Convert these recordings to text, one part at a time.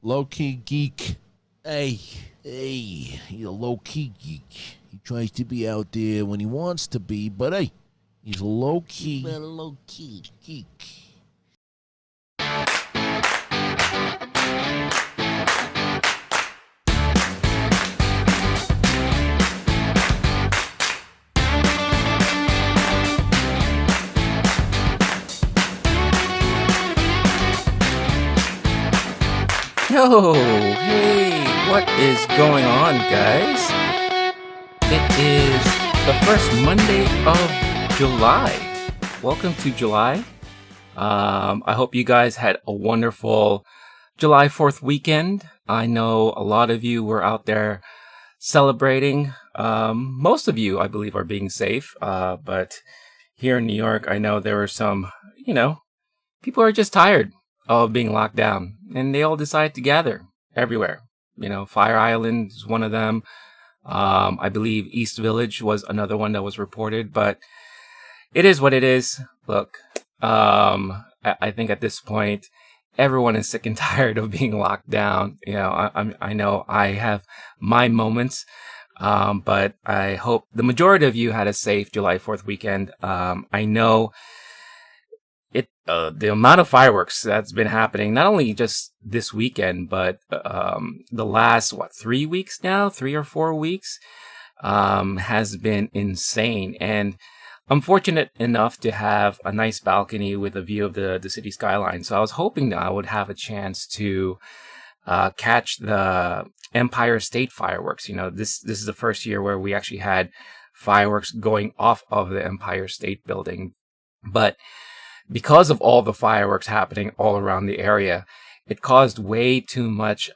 Low-key geek. Hey, he's a low-key geek. He tries to be out there when he wants to be, but hey, he's a low-key geek. Yo, hey, what is going on, guys? It is the first Monday of July. Welcome to July. I hope you guys had a wonderful July 4th weekend. I know a lot of you were out there celebrating. Most of you, I believe, are being safe. But here in New York, I know there were some, people are just tired of being locked down, and they all decide to gather everywhere. Fire Island is one of them. I believe East Village was another one that was reported, but it is what it is. Look, I think at this point, everyone is sick and tired of being locked down. I know I have my moments, but I hope the majority of you had a safe July 4th weekend. I know the amount of fireworks that's been happening, not only just this weekend, but the last, 3 weeks now, 3 or 4 weeks, has been insane. And I'm fortunate enough to have a nice balcony with a view of the city skyline. So I was hoping that I would have a chance to catch the Empire State fireworks. This is the first year where we actually had fireworks going off of the Empire State Building. But because of all the fireworks happening all around the area, it caused way too much,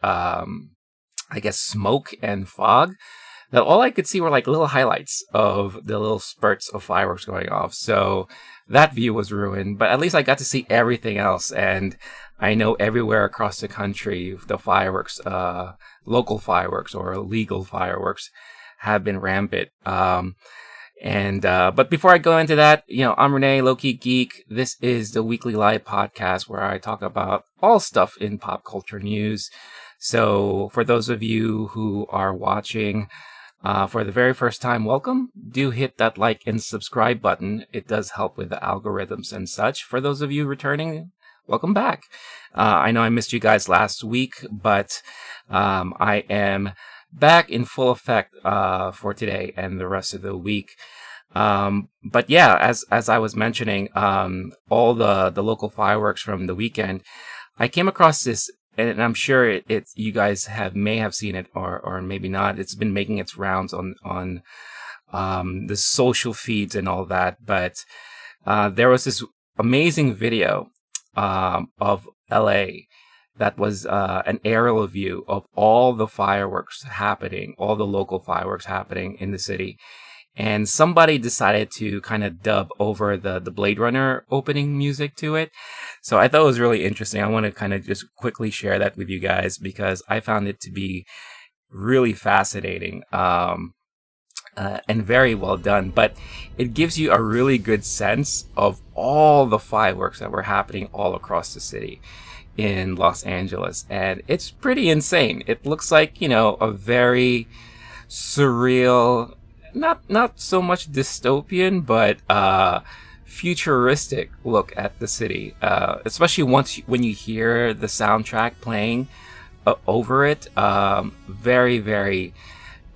smoke and fog, that all I could see were like little highlights of the little spurts of fireworks going off. So that view was ruined, but at least I got to see everything else. And I know everywhere across the country, the fireworks, local fireworks or illegal fireworks have been rampant. But before I go into that, I'm Renee, LOWKEY Geek. This is the weekly live podcast where I talk about all stuff in pop culture news. So for those of you who are watching for the very first time, welcome. Do hit that like and subscribe button. It does help with the algorithms and such. For those of you returning, welcome back. I know I missed you guys last week, but I am back in full effect for today and the rest of the week. But yeah, as I was mentioning, all the local fireworks from the weekend, I came across this, and I'm sure you guys may have seen it or maybe not. It's been making its rounds on the social feeds and all that. But there was this amazing video of LA that was an aerial view of all the fireworks happening, all the local fireworks happening in the city. And somebody decided to kind of dub over the Blade Runner opening music to it. So I thought it was really interesting. I want to kind of just quickly share that with you guys because I found it to be really fascinating and very well done. But it gives you a really good sense of all the fireworks that were happening all across the city in Los Angeles, and it's pretty insane. It looks like, a very surreal, not so much dystopian, but futuristic look at the city, especially when you hear the soundtrack playing over it. Very, very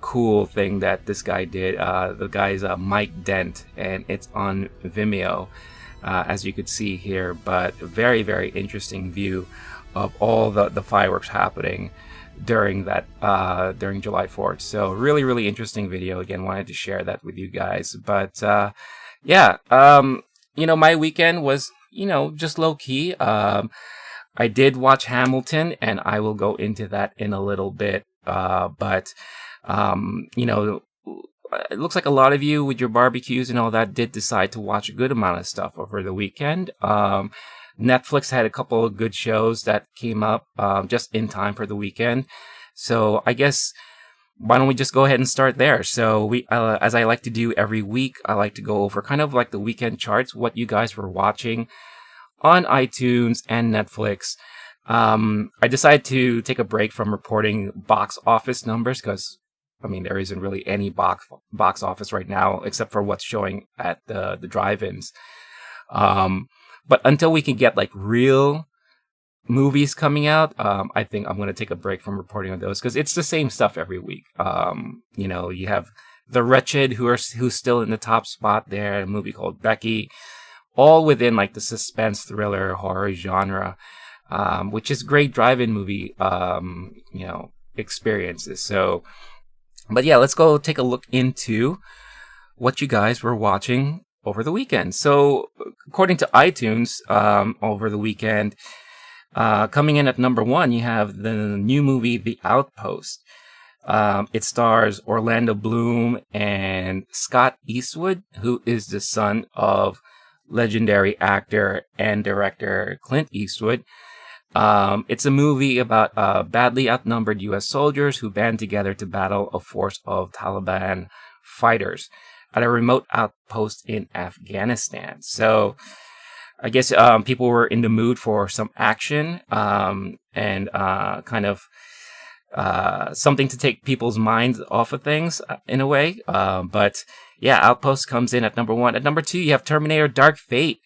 cool thing that this guy did. The guy's Mike Dent, and it's on Vimeo, as you could see here. But very, very interesting view of all the fireworks happening during July 4th. So really, really interesting video. Again, wanted to share that with you guys. But my weekend was, just low key. I did watch Hamilton, and I will go into that in a little bit. But it looks like a lot of you with your barbecues and all that did decide to watch a good amount of stuff over the weekend. Netflix had a couple of good shows that came up just in time for the weekend. So I guess why don't we just go ahead and start there? So we, as I like to do every week, I like to go over kind of like the weekend charts, what you guys were watching on iTunes and Netflix I decided to take a break from reporting box office numbers because, I mean, there isn't really any box office right now except for what's showing at the drive-ins. But until we can get like real movies coming out, I think I'm going to take a break from reporting on those because it's the same stuff every week. You have The Wretched, who's still in the top spot there, a movie called Becky, all within like the suspense, thriller, horror genre, which is great drive-in movie, experiences. So, but yeah, let's go take a look into what you guys were watching over the weekend. So, according to iTunes, over the weekend, coming in at number 1, you have the new movie, The Outpost. It stars Orlando Bloom and Scott Eastwood, who is the son of legendary actor and director Clint Eastwood. It's a movie about badly outnumbered U.S. soldiers who band together to battle a force of Taliban fighters at a remote outpost in Afghanistan. So I guess people were in the mood for some action and kind of something to take people's minds off of things in a way. But yeah, Outpost comes in at number 1. At number 2, you have Terminator Dark Fate,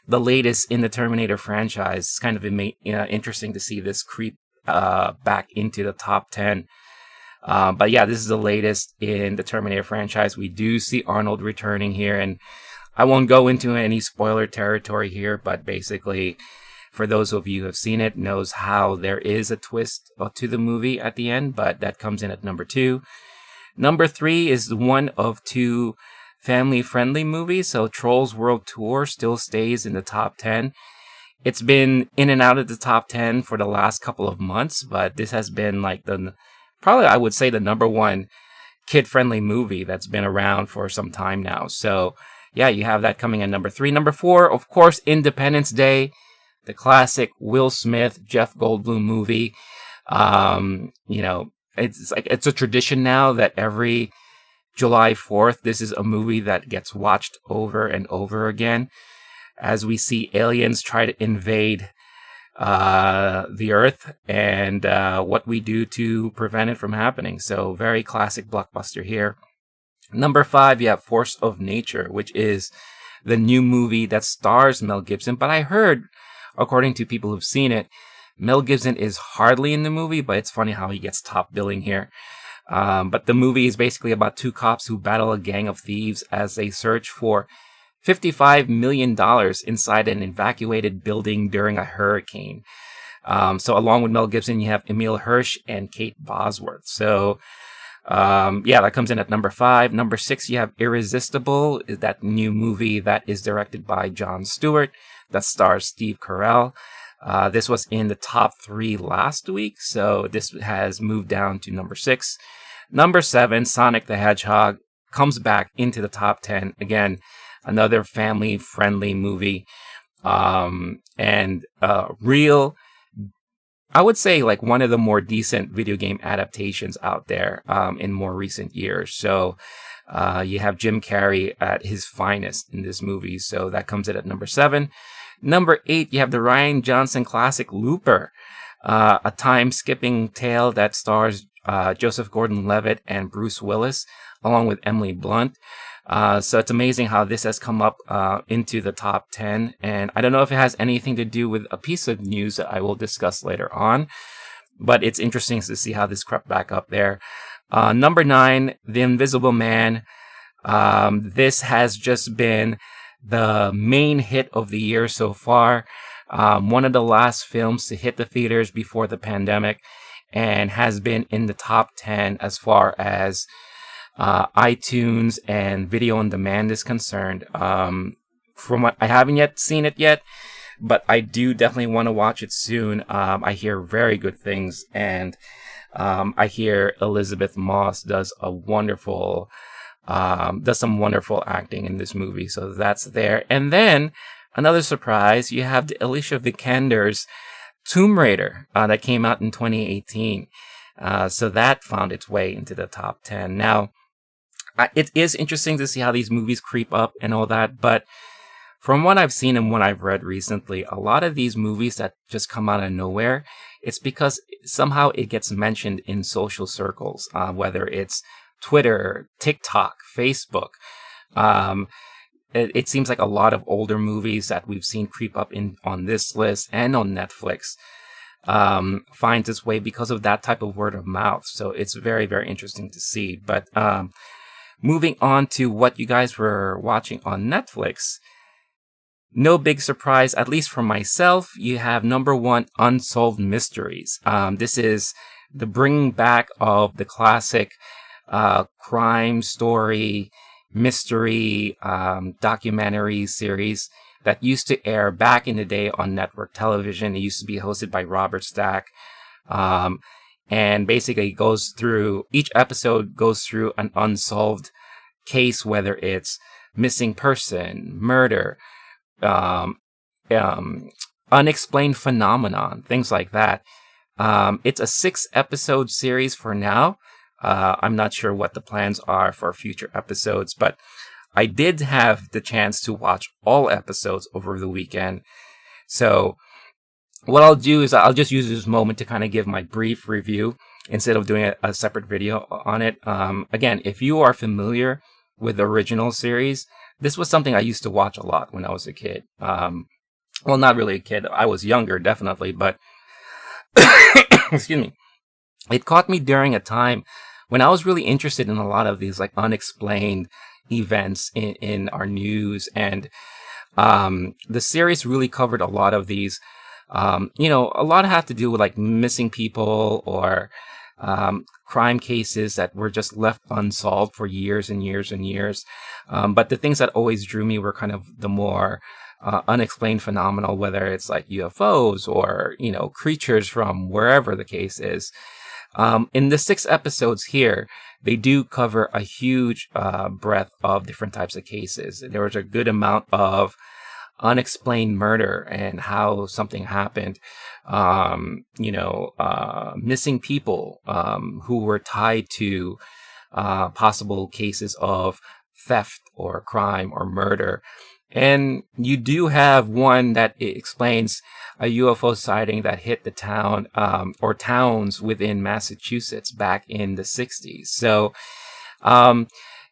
the latest in the Terminator franchise. It's kind of interesting to see this creep back into the top 10. But yeah, this is the latest in the Terminator franchise. We do see Arnold returning here, and I won't go into any spoiler territory here, but basically, for those of you who have seen it, knows how there is a twist to the movie at the end, but that comes in at number 2. Number 3 is one of 2 family-friendly movies, so Trolls World Tour still stays in the top 10. It's been in and out of the top 10 for the last couple of months, but this has been like probably I would say the number 1 kid-friendly movie that's been around for some time now. So yeah, you have that coming in number 3. Number 4, of course, Independence Day, the classic Will Smith, Jeff Goldblum movie. It's a tradition now that every July 4th, this is a movie that gets watched over and over again as we see aliens try to invade the Earth and what we do to prevent it from happening. So very classic blockbuster here. Number 5, you have Force of Nature, which is the new movie that stars Mel Gibson. But I heard, according to people who've seen it, Mel Gibson is hardly in the movie, but it's funny how he gets top billing here. But the movie is basically about 2 cops who battle a gang of thieves as they search for $55 million inside an evacuated building during a hurricane. So along with Mel Gibson, you have Emile Hirsch and Kate Bosworth. So that comes in at number 5. Number 6, you have Irresistible, is that new movie that is directed by Jon Stewart that stars Steve Carell. This was in the top 3 last week, so this has moved down to number 6. Number 7, Sonic the Hedgehog, comes back into the top 10. Again, another family-friendly movie. Real, I would say, like one of the more decent video game adaptations out there in more recent years. So you have Jim Carrey at his finest in this movie, so that comes in at number 7. Number 8, you have the Rian Johnson classic Looper, a time-skipping tale that stars Joseph Gordon-Levitt and Bruce Willis, along with Emily Blunt. So it's amazing how this has come up into the top 10. And I don't know if it has anything to do with a piece of news that I will discuss later on, but it's interesting to see how this crept back up there. Number 9, The Invisible Man. This has just been the main hit of the year so far. One of the last films to hit the theaters before the pandemic, and has been in the top 10 as far as iTunes and video on demand is concerned. From what I haven't yet seen it yet, but I do definitely want to watch it soon. I hear very good things, and I hear Elizabeth Moss does some wonderful acting in this movie, so that's there. And then another surprise, you have the Alicia Vikander's Tomb Raider that came out in 2018. So that found its way into the top 10. Now, it is interesting to see how these movies creep up and all that, but from what I've seen and what I've read recently, a lot of these movies that just come out of nowhere, it's because somehow it gets mentioned in social circles, whether it's Twitter, TikTok, Facebook. It seems like a lot of older movies that we've seen creep up on this list and on Netflix finds its way because of that type of word of mouth. So it's very, very interesting to see. But moving on to what you guys were watching on Netflix, no big surprise, at least for myself, you have number 1, Unsolved Mysteries. This is the bringing back of the classic crime story, mystery, documentary series that used to air back in the day on network television. It used to be hosted by Robert Stack. And basically each episode goes through an unsolved case, whether it's missing person, murder, unexplained phenomenon, things like that. It's a 6-episode series for now. I'm not sure what the plans are for future episodes, but I did have the chance to watch all episodes over the weekend. So what I'll do is I'll just use this moment to kind of give my brief review instead of doing a separate video on it. Again, if you are familiar with the original series, this was something I used to watch a lot when I was a kid. Well, not really a kid. I was younger, definitely, but excuse me. It caught me during a time when I was really interested in a lot of these like unexplained events in our news. And the series really covered a lot of these. A lot had to do with like missing people or crime cases that were just left unsolved for years and years and years. But the things that always drew me were kind of the more unexplained phenomenal, whether it's like UFOs or, creatures from wherever the case is. In the 6 episodes here, they do cover a huge breadth of different types of cases. There was a good amount of unexplained murder and how something happened, missing people who were tied to possible cases of theft or crime or murder. And you do have one that explains a UFO sighting that hit the town or towns within Massachusetts back in the 60s. So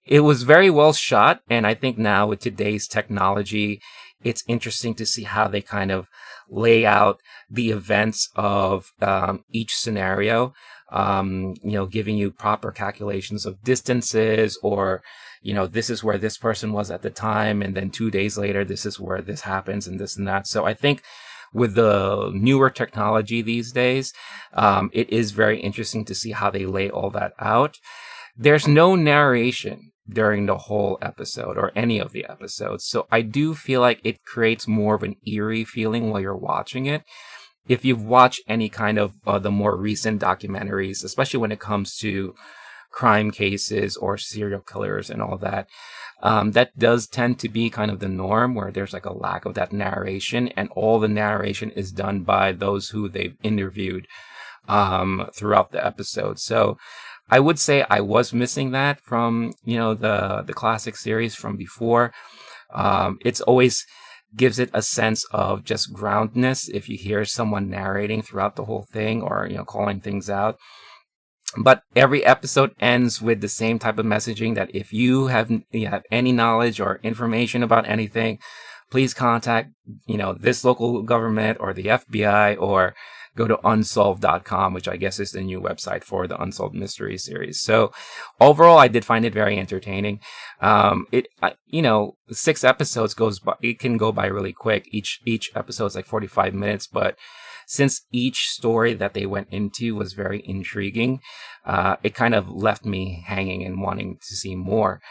it was very well shot. And I think now with today's technology, it's interesting to see how they kind of lay out the events of each scenario, giving you proper calculations of distances or, this is where this person was at the time. And then 2 days later, this is where this happens and this and that. So I think with the newer technology these days, it is very interesting to see how they lay all that out. There's no narration during the whole episode or any of the episodes. So I do feel like it creates more of an eerie feeling while you're watching it. If you've watched any kind of the more recent documentaries, especially when it comes to crime cases or serial killers and all that, that does tend to be kind of the norm where there's like a lack of that narration and all the narration is done by those who they've interviewed throughout the episode. So I would say I was missing that from, the classic series from before. It's always gives it a sense of just groundness if you hear someone narrating throughout the whole thing or, calling things out. But every episode ends with the same type of messaging that if you have any knowledge or information about anything, please contact, this local government or the FBI or go to unsolved.com, which I guess is the new website for the Unsolved Mysteries series. So overall, I did find it very entertaining. 6 episodes it can go by really quick. Each episode is like 45 minutes, but since each story that they went into was very intriguing, it kind of left me hanging and wanting to see more.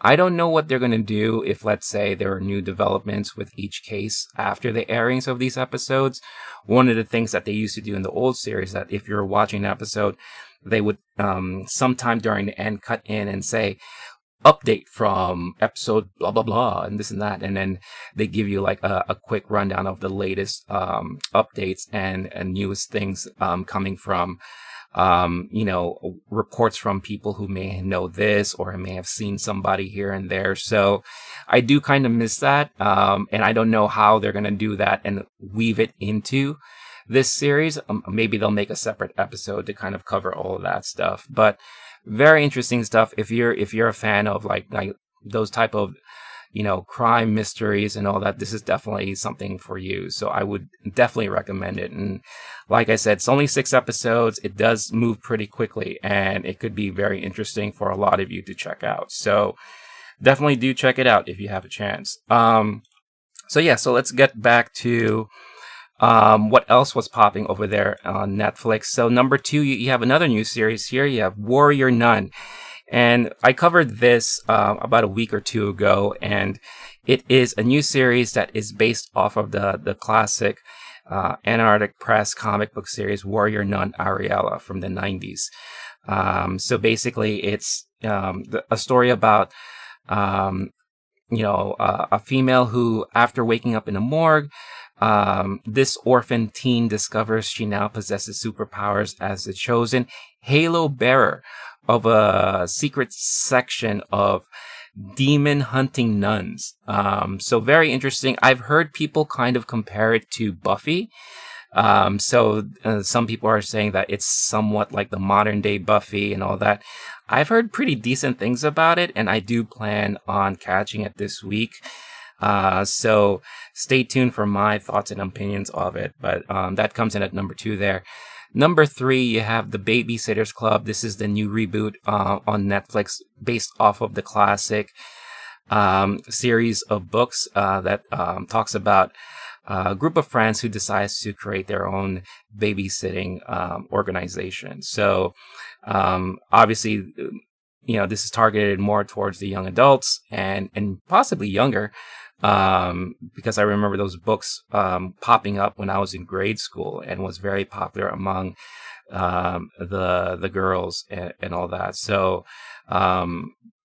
I don't know what they're going to do if, let's say, there are new developments with each case after the airings of these episodes. One of the things that they used to do in the old series, that if you're watching an episode, they would sometime during the end cut in and say, update from episode blah, blah, blah, and this and that. And then they give you like a quick rundown of the latest updates and newest things coming from reports from people who may know this or may have seen somebody here and there. So I do kind of miss that. And I don't know how they're going to do that and weave it into this series. Maybe they'll make a separate episode to kind of cover all of that stuff. But very interesting stuff. If you're a fan of like those type of crime mysteries and all that, this is definitely something for you. So I would definitely recommend it. And like I said, it's only 6 episodes. It does move pretty quickly, and it could be very interesting for a lot of you to check out. So definitely do check it out if you have a chance. So let's get back to what else was popping over there on Netflix. So number 2, you have another new series here. You have Warrior Nun. And I covered this about a week or 2 ago, and it is a new series that is based off of the classic Antarctic Press comic book series Warrior Nun Ariella from the 90s. So basically, it's a story about a female who, after waking up in a morgue, this orphan teen discovers she now possesses superpowers as the chosen halo bearer of a secret section of demon hunting nuns. So very interesting. I've heard people kind of compare it to Buffy. Some people are saying that it's somewhat like the modern day Buffy and all that. I've heard pretty decent things about it, and I do plan on catching it this week. So stay tuned for my thoughts and opinions of it. But that comes in at number 2 there. Number 3, you have The Babysitter's Club. This is the new reboot on Netflix based off of the classic series of books that talks about a group of friends who decides to create their own babysitting organization. So obviously, this is targeted more towards the young adults and possibly younger. Because I remember those books popping up when I was in grade school and was very popular among the girls and all that. So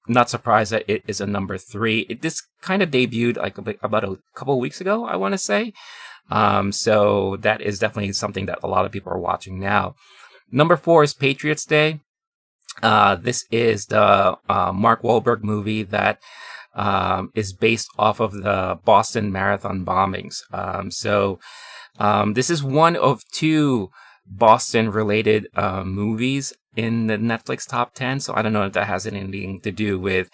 not surprised that it is a number 3. This kind of debuted like about a couple of weeks ago, I want to say. So that is definitely something that a lot of people are watching now. Number 4 is Patriots Day. This is the Mark Wahlberg movie that is based off of the Boston Marathon bombings. This is one of 2 Boston-related movies in the Netflix top 10. So I don't know if that has anything to do with,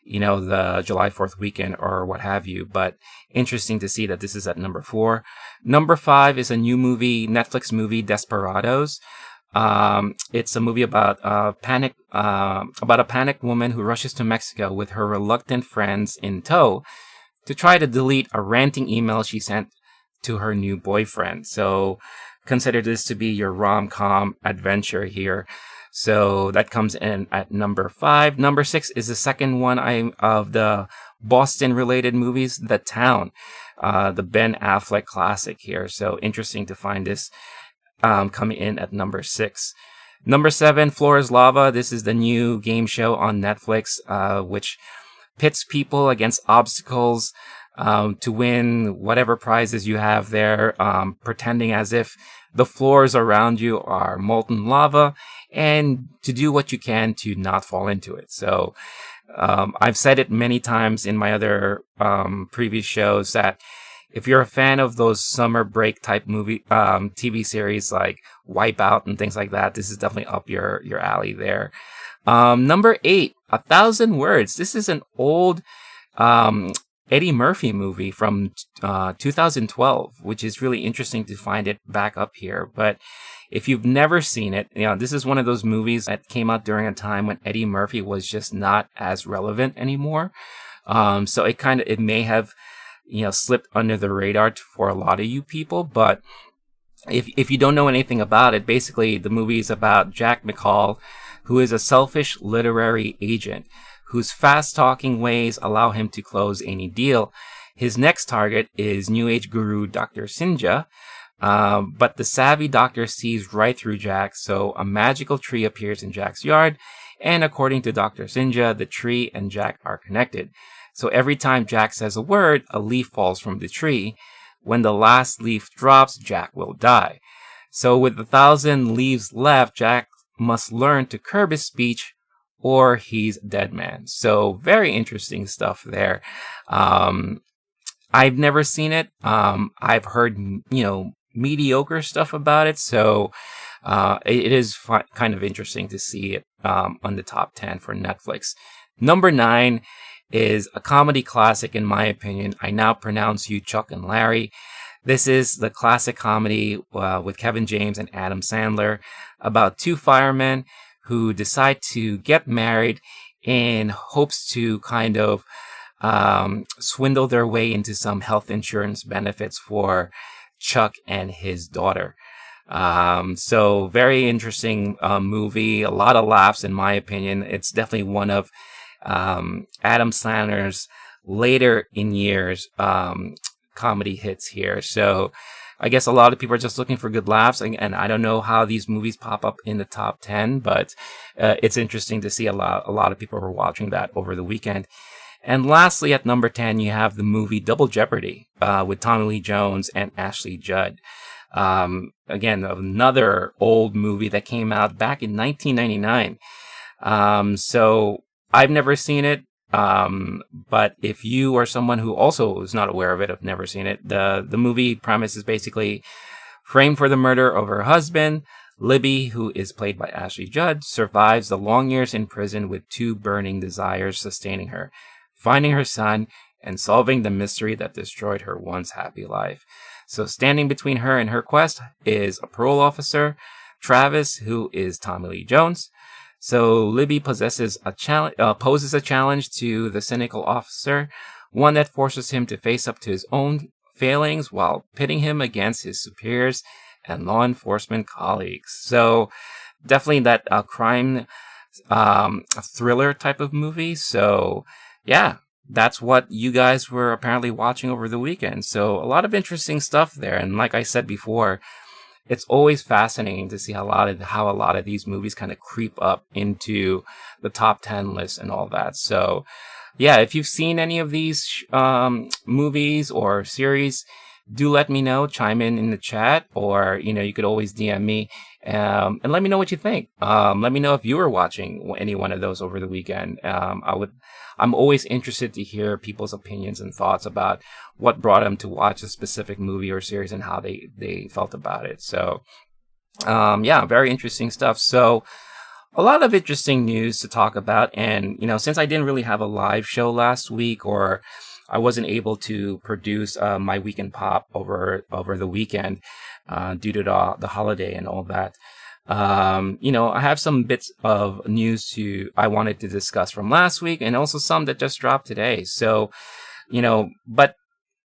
the July 4th weekend or what have you. But interesting to see that this is at number 4. Number 5 is a new movie, Netflix movie, Desperados. It's a movie about a panicked woman who rushes to Mexico with her reluctant friends in tow to try to delete a ranting email she sent to her new boyfriend. So consider this to be your rom-com adventure here. So that comes in at number 5. Number 6 is the second one of the Boston-related movies, The Town, the Ben Affleck classic here. So interesting to find this coming in at number 6. Number 7, Floor is Lava. This is the new game show on Netflix, which pits people against obstacles to win whatever prizes you have there, pretending as if the floors around you are molten lava, and to do what you can to not fall into it. So I've said it many times in my other previous shows that if you're a fan of those summer break type movie TV series like Wipeout and things like that, this is definitely up your alley there. Number 8, 1,000 Words. This is an old Eddie Murphy movie from 2012, which is really interesting to find it back up here. But if you've never seen it, this is one of those movies that came out during a time when Eddie Murphy was just not as relevant anymore. So it may have slipped under the radar for a lot of you people. But if you don't know anything about it, basically the movie is about Jack McCall, who is a selfish literary agent whose fast-talking ways allow him to close any deal. His next target is New Age guru Dr. Sinja, but the savvy doctor sees right through Jack, so a magical tree appears in Jack's yard, and according to Dr. Sinja, the tree and Jack are connected. So every time Jack says a word, a leaf falls from the tree. When the last leaf drops, Jack will die. So with 1,000 leaves left, Jack must learn to curb his speech or he's a dead man. So very interesting stuff there. I've never seen it. I've heard, mediocre stuff about it. So it is kind of interesting to see it on the top 10 for Netflix. Number 9 is a comedy classic, in my opinion. I Now Pronounce You, Chuck and Larry. This is the classic comedy with Kevin James and Adam Sandler about two firemen who decide to get married in hopes to kind of swindle their way into some health insurance benefits for Chuck and his daughter. So very interesting movie, a lot of laughs in my opinion. It's definitely one of Adam Sandler's later in years comedy hits here. So I guess a lot of people are just looking for good laughs, and I don't know how these movies pop up in the top 10, but it's interesting to see a lot of people were watching that over the weekend. And lastly, at number 10, you have the movie Double Jeopardy with Tommy Lee Jones and Ashley Judd. Again, another old movie that came out back in 1999. So I've never seen it. But if you are someone who also is not aware of it, have never seen it, the movie premise is basically framed for the murder of her husband. Libby, who is played by Ashley Judd, survives the long years in prison with two burning desires sustaining her: finding her son and solving the mystery that destroyed her once happy life. So standing between her and her quest is a parole officer, Travis, who is Tommy Lee Jones. So Libby poses a challenge to the cynical officer, one that forces him to face up to his own failings while pitting him against his superiors and law enforcement colleagues. So definitely that crime thriller type of movie. So yeah, that's what you guys were apparently watching over the weekend. So a lot of interesting stuff there. And like I said before, it's always fascinating to see how a lot of these movies kind of creep up into the top 10 list and all that. So yeah, if you've seen any of these movies or series, do let me know. Chime in the chat, or you could always DM me and let me know what you think. Let me know if you were watching any one of those over the weekend. I'm always interested to hear people's opinions and thoughts about what brought them to watch a specific movie or series and how they felt about it. So yeah, very interesting stuff. So a lot of interesting news to talk about. And since I didn't really have a live show last week, or I wasn't able to produce my weekend pop over the weekend due to the holiday and all that. I have some bits of news I wanted to discuss from last week, and also some that just dropped today. So, but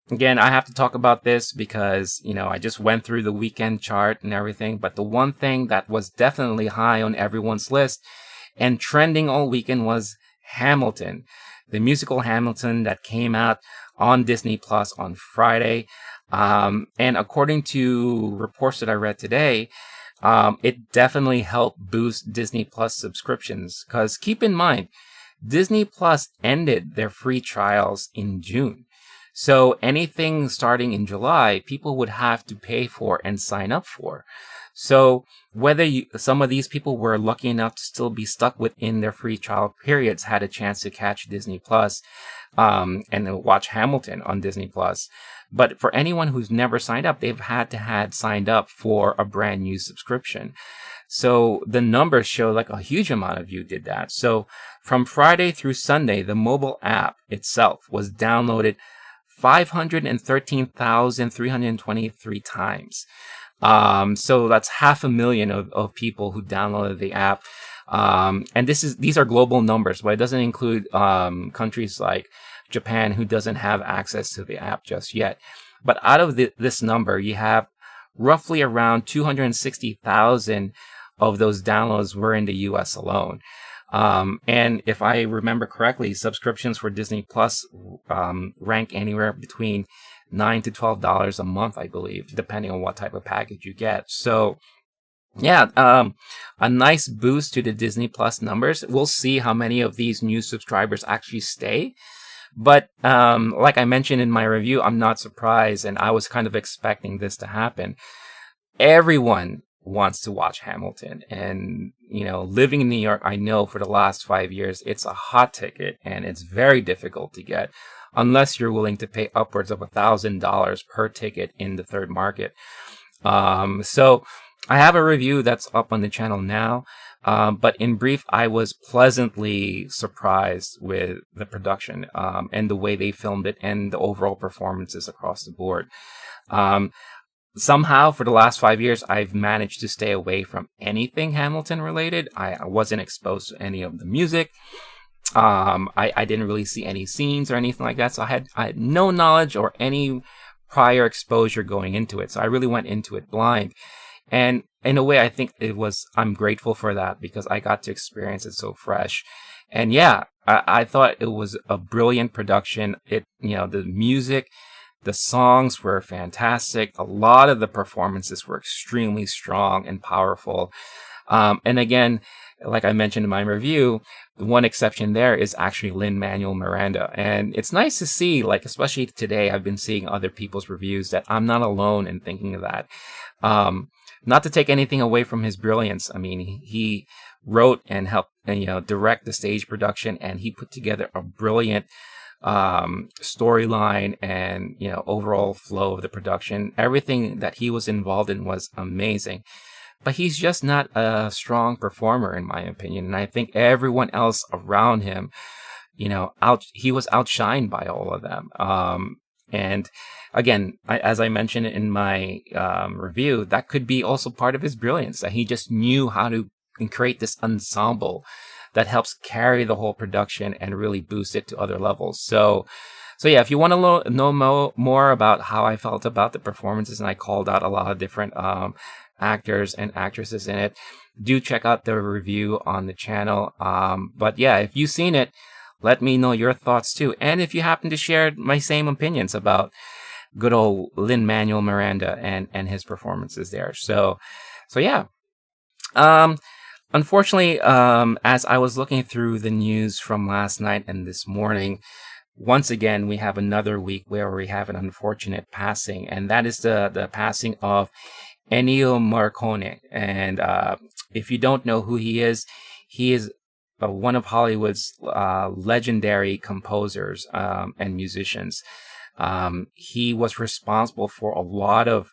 again, I have to talk about this because, I just went through the weekend chart and everything. But the one thing that was definitely high on everyone's list and trending all weekend was Hamilton, the musical Hamilton that came out on Disney Plus on Friday. And according to reports that I read today, it definitely helped boost Disney Plus subscriptions, because keep in mind, Disney Plus ended their free trials in June. So anything starting in July, people would have to pay for and sign up for. So whether some of these people were lucky enough to still be stuck within their free trial periods, had a chance to catch Disney Plus and watch Hamilton on Disney Plus. But for anyone who's never signed up, they've had to had signed up for a brand new subscription. So the numbers show like a huge amount of you did that. So from Friday through Sunday, the mobile app itself was downloaded 513,323 times. So that's 500,000 of people who downloaded the app. And these are global numbers, but it doesn't include countries like Japan, who doesn't have access to the app just yet. But out of this number, you have roughly around 260,000 of those downloads were in the US alone. And if I remember correctly, subscriptions for Disney Plus rank anywhere between $9 to $12 a month, I believe, depending on what type of package you get. So yeah, a nice boost to the Disney Plus numbers. We'll see how many of these new subscribers actually stay. But like I mentioned in my review, I'm not surprised, and I was kind of expecting this to happen. Everyone wants to watch Hamilton. And, living in New York, I know for the last 5 years, it's a hot ticket and it's very difficult to get unless you're willing to pay upwards of $1,000 per ticket in the third market. So I have a review that's up on the channel now. But in brief, I was pleasantly surprised with the production, and the way they filmed it and the overall performances across the board. Somehow for the last 5 years, I've managed to stay away from anything Hamilton related. I wasn't exposed to any of the music. I didn't really see any scenes or anything like that. So I had no knowledge or any prior exposure going into it. So I really went into it blind. And in a way, I think I'm grateful for that because I got to experience it so fresh. And yeah, I thought it was a brilliant production. The music, the songs were fantastic. A lot of the performances were extremely strong and powerful. And again, like I mentioned in my review, the one exception there is actually Lin-Manuel Miranda. And it's nice to see, especially today, I've been seeing other people's reviews that I'm not alone in thinking of that. Not to take anything away from his brilliance. I mean, he wrote and helped, direct the stage production, and he put together a brilliant storyline and, overall flow of the production. Everything that he was involved in was amazing. But he's just not a strong performer, in my opinion. And I think everyone else around him, he was outshined by all of them. And again, as I mentioned in my review, that could be also part of his brilliance, that he just knew how to create this ensemble that helps carry the whole production and really boost it to other levels. So yeah, if you want to know more about how I felt about the performances, and I called out a lot of different actors and actresses in it, do check out the review on the channel. But yeah, if you've seen it, let me know your thoughts too. And if you happen to share my same opinions about good old Lin-Manuel Miranda and his performances there. So yeah. Unfortunately, as I was looking through the news from last night and this morning, once again, we have another week where we have an unfortunate passing, and that is the passing of Ennio Morricone. And if you don't know who he is one of Hollywood's legendary composers and musicians. He was responsible for a lot of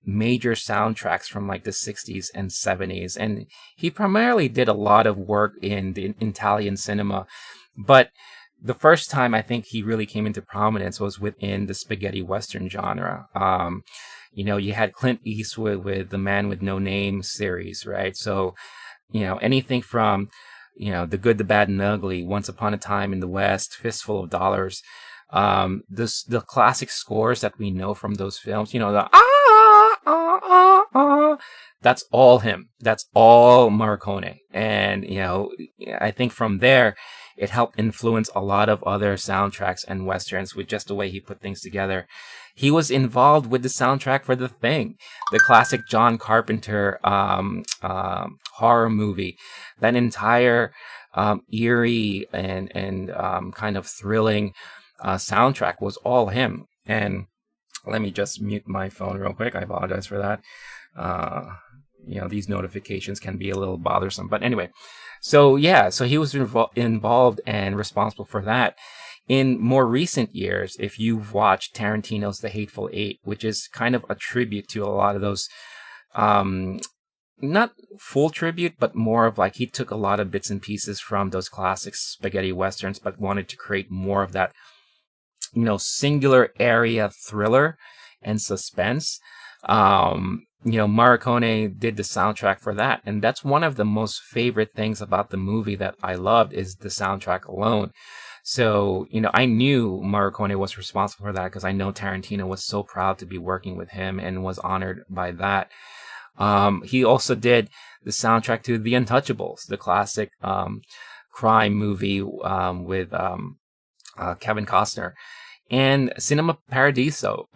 major soundtracks from the 60s and 70s. And he primarily did a lot of work in the Italian cinema. But the first time I think he really came into prominence was within the spaghetti Western genre. You had Clint Eastwood with the Man with No Name series, right? So, anything from, The Good, the Bad, and the Ugly, Once Upon a Time in the West, Fistful of Dollars. The classic scores that we know from those films, that's all him. That's all Morricone. And, I think from there, it helped influence a lot of other soundtracks and Westerns with just the way he put things together. He was involved with the soundtrack for The Thing, the classic John Carpenter horror movie. That entire eerie and kind of thrilling soundtrack was all him. And let me just mute my phone real quick. I apologize for that. These notifications can be a little bothersome. But anyway, so he was involved and responsible for that. In more recent years, if you've watched Tarantino's The Hateful Eight, which is kind of a tribute to a lot of those, not full tribute, but more of he took a lot of bits and pieces from those classic spaghetti westerns, but wanted to create more of that, singular area thriller and suspense. Morricone did the soundtrack for that. And that's one of the most favorite things about the movie that I loved is the soundtrack alone. So, I knew Morricone was responsible for that because I know Tarantino was so proud to be working with him and was honored by that. He also did the soundtrack to The Untouchables, the classic crime movie with Kevin Costner. And Cinema Paradiso.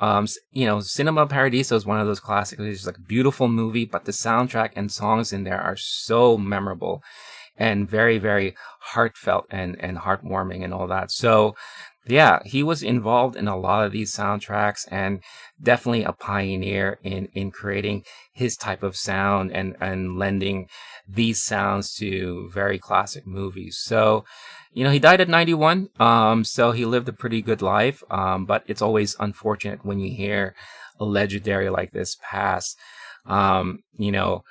Cinema Paradiso is one of those classics. It's a beautiful movie, but the soundtrack and songs in there are so memorable and very, very heartfelt and heartwarming and all that. So, Yeah, he was involved in a lot of these soundtracks and definitely a pioneer in creating his type of sound and lending these sounds to very classic movies. So, he died at 91. So he lived a pretty good life. But it's always unfortunate when you hear a legendary like this pass. Um, you know,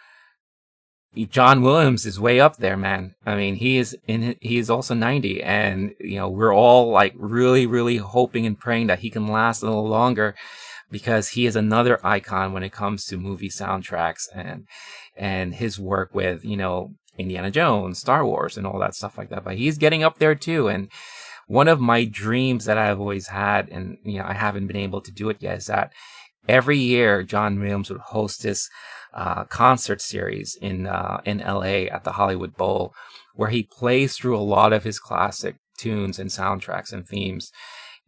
John Williams is way up there, man. I mean, he is also 90, and we're all like really, really hoping and praying that he can last a little longer, because he is another icon when it comes to movie soundtracks and his work with Indiana Jones, Star Wars, and all that stuff like that. But he's getting up there too, and one of my dreams that I've always had, and I haven't been able to do it yet, is that every year John Williams would host this concert series in LA at the Hollywood Bowl, where he plays through a lot of his classic tunes and soundtracks and themes.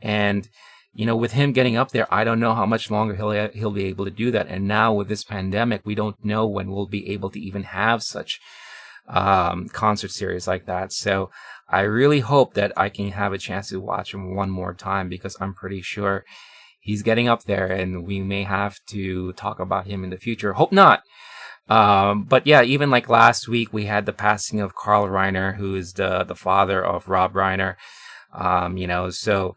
And with him getting up there, I don't know how much longer he'll be able to do that. And now with this pandemic, we don't know when we'll be able to even have such concert series like that. So I really hope that I can have a chance to watch him one more time, because I'm pretty sure he's getting up there, and we may have to talk about him in the future. Hope not. But yeah, even like last week, we had the passing of Carl Reiner, who is the father of Rob Reiner. So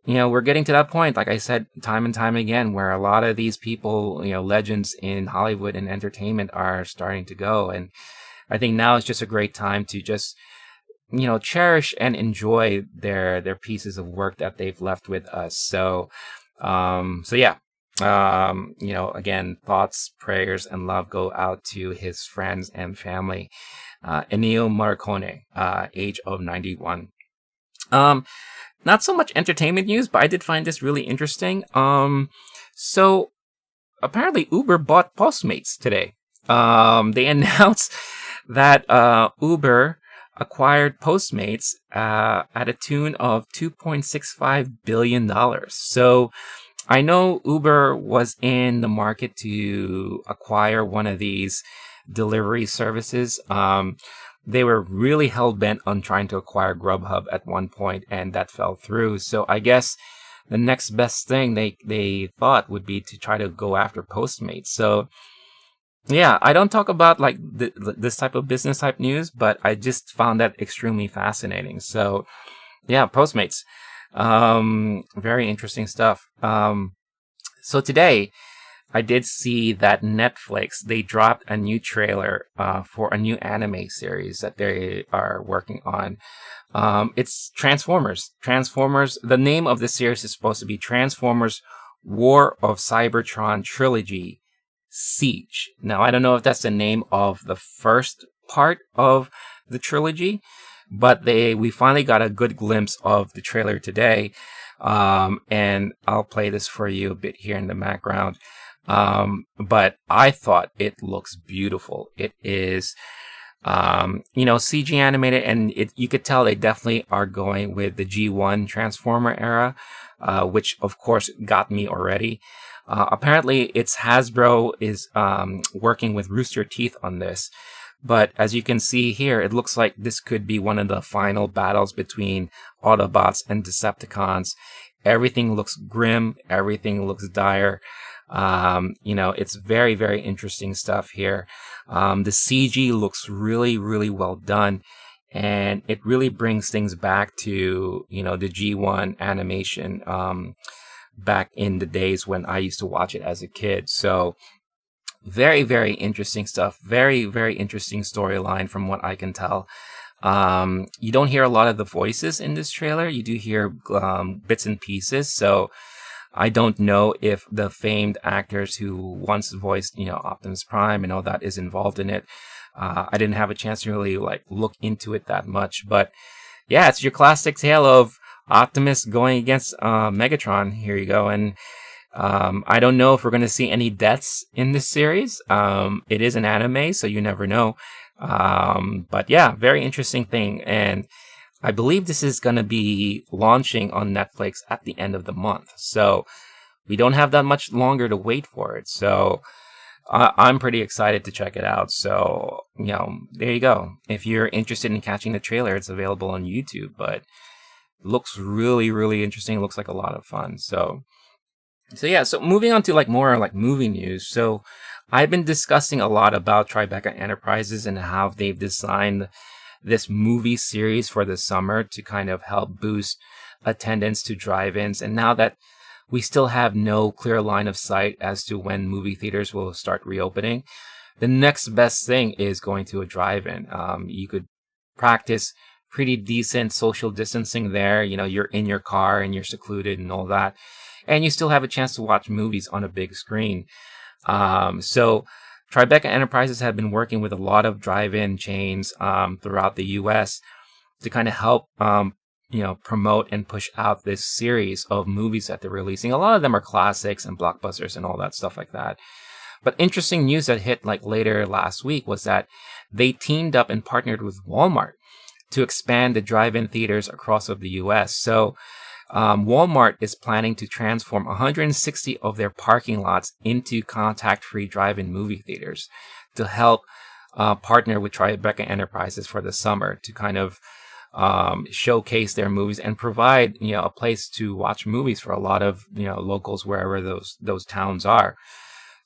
we're getting to that point, like I said, time and time again, where a lot of these people, legends in Hollywood and entertainment, are starting to go. And I think now is just a great time to just cherish and enjoy their pieces of work that they've left with us. So yeah, again, thoughts, prayers, and love go out to his friends and family. Ennio Morricone, age of 91. Not so much entertainment news, but I did find this really interesting. So apparently Uber bought Postmates today. They announced that Uber acquired Postmates at a tune of $2.65 billion. So I know Uber was in the market to acquire one of these delivery services. They were really hell-bent on trying to acquire Grubhub at one point, and that fell through. So I guess the next best thing they thought would be to try to go after Postmates. So yeah, I don't talk about like this type of business type news, but I just found that extremely fascinating. So yeah, Postmates, very interesting stuff. So today I did see that Netflix, they dropped a new trailer for a new anime series that they are working on. It's Transformers. The name of the series is supposed to be Transformers War of Cybertron Trilogy Siege. Now, I don't know if that's the name of the first part of the trilogy, but we finally got a good glimpse of the trailer today. And I'll play this for you a bit here in the background. But I thought it looks beautiful. It is, CG animated, and you could tell they definitely are going with the G1 Transformer era, which of course got me already. Apparently it's Hasbro is, working with Rooster Teeth on this. But as you can see here, it looks like this could be one of the final battles between Autobots and Decepticons. Everything looks grim. Everything looks dire. It's very, very interesting stuff here. The CG looks really, really well done. And it really brings things back to, the G1 animation, back in the days when I used to watch it as a kid. So very, very interesting stuff. Very, very interesting storyline from what I can tell. You don't hear a lot of the voices in this trailer. You do hear bits and pieces. So I don't know if the famed actors who once voiced, Optimus Prime and all that is involved in it. I didn't have a chance to really look into it that much, but yeah, it's your classic tale of Optimus going against Megatron. Here you go. And I don't know if we're going to see any deaths in this series. It is an anime, so you never know. But yeah, very interesting thing. And I believe this is going to be launching on Netflix at the end of the month. So we don't have that much longer to wait for it. So I'm pretty excited to check it out. So, there you go. If you're interested in catching the trailer, it's available on YouTube. But looks really, really interesting. It looks like a lot of fun. So yeah, so moving on to like more like movie news. So I've been discussing a lot about Tribecca Enterprises and how they've designed this movie series for the summer to kind of help boost attendance to drive-ins. And now that we still have no clear line of sight as to when movie theaters will start reopening, the next best thing is going to a drive-in. You could practice pretty decent social distancing there. You know, you're in your car and you're secluded and all that, and you still have a chance to watch movies on a big screen. So Tribecca Enterprises have been working with a lot of drive-in chains throughout the U.S. to kind of help promote and push out this series of movies that they're releasing. A lot of them are classics and blockbusters and all that stuff like that. But interesting news that hit like later last week was that they teamed up and partnered with Walmart to expand the drive-in theaters across of the U.S. So Walmart is planning to transform 160 of their parking lots into contact-free drive-in movie theaters to help partner with Tribecca Enterprises for the summer to kind of showcase their movies and provide a place to watch movies for a lot of locals wherever those towns are.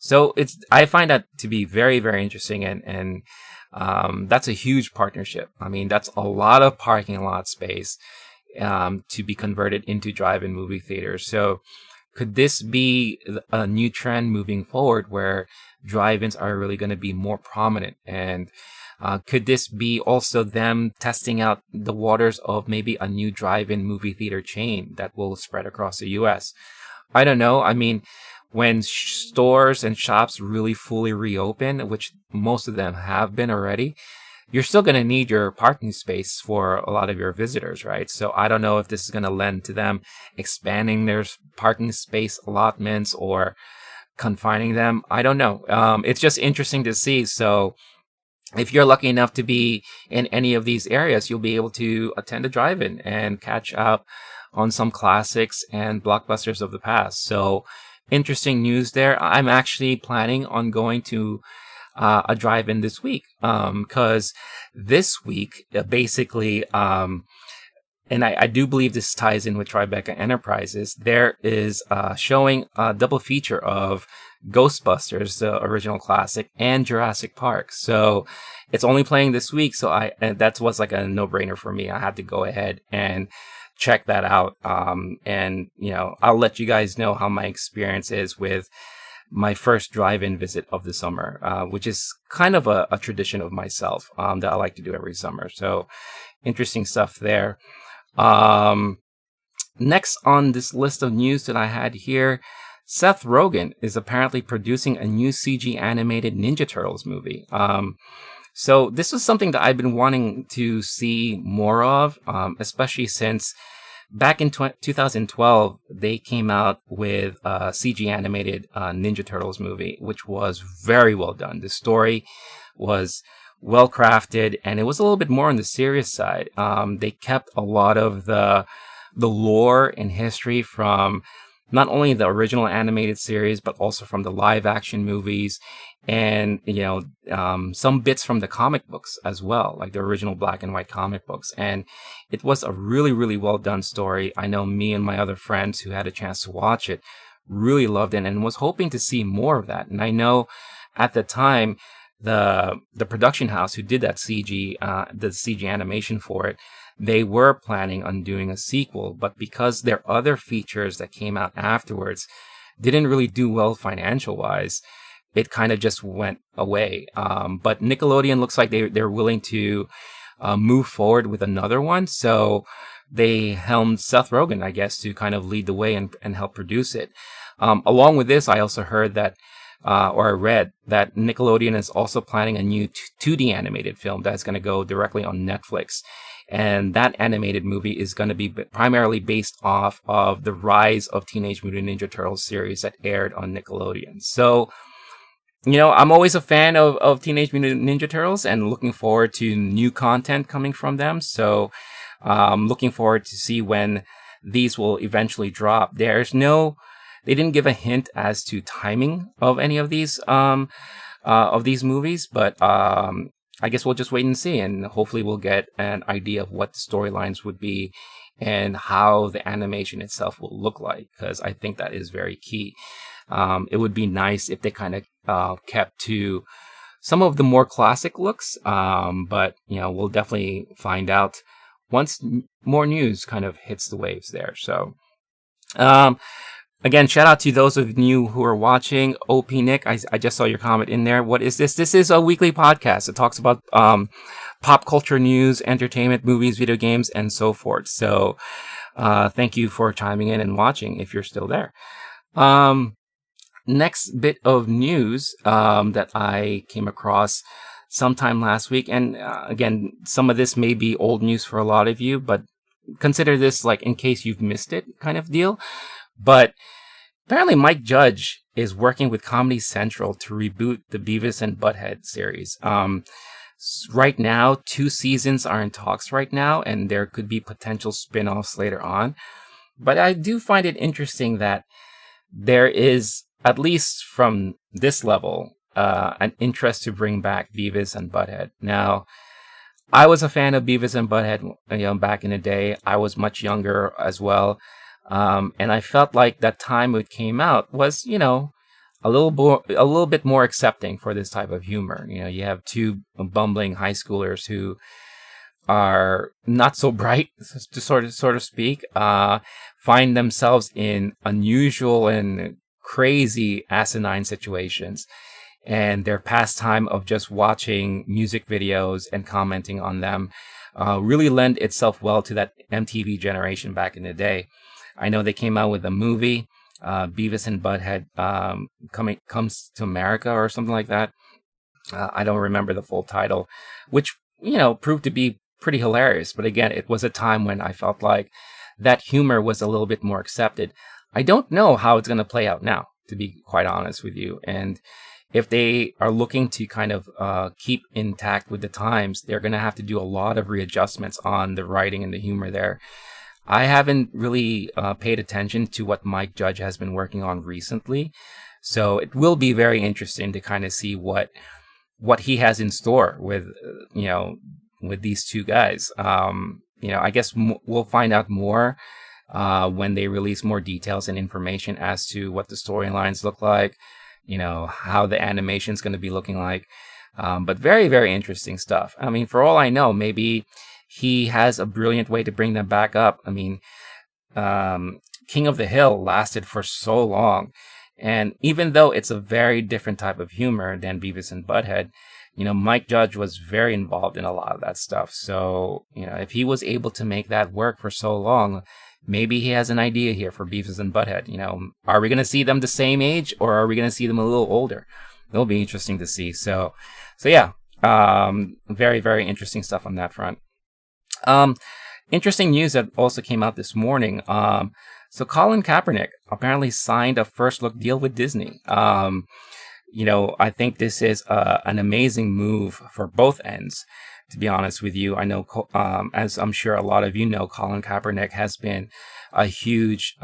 So I find that to be very, very interesting, and that's a huge partnership. I mean, that's a lot of parking lot space to be converted into drive-in movie theaters. So could this be a new trend moving forward where drive-ins are really going to be more prominent? And could this be also them testing out the waters of maybe a new drive-in movie theater chain that will spread across the U.S.? I don't know. I mean, when stores and shops really fully reopen, which most of them have been already, you're still going to need your parking space for a lot of your visitors, right? So I don't know if this is going to lend to them expanding their parking space allotments or confining them. I don't know. It's just interesting to see. So if you're lucky enough to be in any of these areas, you'll be able to attend a drive-in and catch up on some classics and blockbusters of the past. So interesting news there. I'm actually planning on going to a drive-in this week because this week, basically, and I do believe this ties in with Tribecca Enterprises, there is showing a double feature of Ghostbusters, the original classic, and Jurassic Park. So it's only playing this week, so that was like a no-brainer for me. I had to go ahead and check that out. And I'll let you guys know how my experience is with my first drive-in visit of the summer, which is kind of a tradition of myself that I like to do every summer. So interesting stuff there. Next on this list of news that I had here, Seth Rogan is apparently producing a new CG animated Ninja Turtles movie. So this was something that I've been wanting to see more of, especially since back in 2012, they came out with a CG animated Ninja Turtles movie, which was very well done. The story was well crafted, and it was a little bit more on the serious side. They kept a lot of the lore and history from not only the original animated series, but also from the live action movies, and some bits from the comic books as well, like the original black and white comic books. And it was a really, really well done story. I know me and my other friends who had a chance to watch it really loved it and was hoping to see more of that. And I know at the time, the production house who did that the CG animation for it, they were planning on doing a sequel, but because their other features that came out afterwards didn't really do well financial wise, it kind of just went away. But Nickelodeon looks like they're willing to move forward with another one. So they helmed Seth Rogan, I guess, to kind of lead the way and help produce it. Along with this, I also heard that, or I read that Nickelodeon is also planning a new 2D animated film that's going to go directly on Netflix. And that animated movie is going to be primarily based off of the Rise of Teenage Mutant Ninja Turtles series that aired on Nickelodeon. So, I'm always a fan of Teenage Mutant Ninja Turtles and looking forward to new content coming from them. So, looking forward to see when these will eventually drop. They didn't give a hint as to timing of any of these movies, but I guess we'll just wait and see, and hopefully we'll get an idea of what the storylines would be and how the animation itself will look like, because I think that is very key. It would be nice if they kind of kept to some of the more classic looks, but we'll definitely find out once more news kind of hits the waves there. So again, shout out to those of you who are watching. OP Nick, I just saw your comment in there. What is this? This is a weekly podcast. It talks about pop culture news, entertainment, movies, video games, and so forth. So thank you for chiming in and watching if you're still there. Next bit of news that I came across sometime last week, and again, some of this may be old news for a lot of you, but consider this like in case you've missed it kind of deal. But apparently Mike Judge is working with Comedy Central to reboot the Beavis and Butthead series. Right now, 2 seasons are in talks right now, and there could be potential spin-offs later on. But I do find it interesting that there is, at least from this level, an interest to bring back Beavis and Butthead. Now, I was a fan of Beavis and Butthead, back in the day. I was much younger as well. And I felt like that time it came out was, a little bit more accepting for this type of humor. You have 2 bumbling high schoolers who are not so bright, to sort of speak, find themselves in unusual and crazy asinine situations. And their pastime of just watching music videos and commenting on them really lend itself well to that MTV generation back in the day. I know they came out with a movie, Beavis and Butthead Comes to America or something like that. I don't remember the full title, which, proved to be pretty hilarious. But again, it was a time when I felt like that humor was a little bit more accepted. I don't know how it's going to play out now, to be quite honest with you. And if they are looking to kind of keep intact with the times, they're going to have to do a lot of readjustments on the writing and the humor there. I haven't really paid attention to what Mike Judge has been working on recently, so it will be very interesting to kind of see what he has in store with with these 2 guys. I guess we'll find out more when they release more details and information as to what the storylines look like, how the animation is going to be looking like. But very, very interesting stuff. I mean, for all I know, maybe he has a brilliant way to bring them back up. I mean, King of the Hill lasted for so long. And even though it's a very different type of humor than Beavis and Butthead, Mike Judge was very involved in a lot of that stuff. So, if he was able to make that work for so long, maybe he has an idea here for Beavis and Butthead. Are we going to see them the same age, or are we going to see them a little older? It'll be interesting to see. So yeah, very, very interesting stuff on that front. Interesting news that also came out this morning. So Colin Kaepernick apparently signed a first look deal with Disney. I think this is an amazing move for both ends, to be honest with you. I know, as I'm sure a lot of you know, Colin Kaepernick has been a huge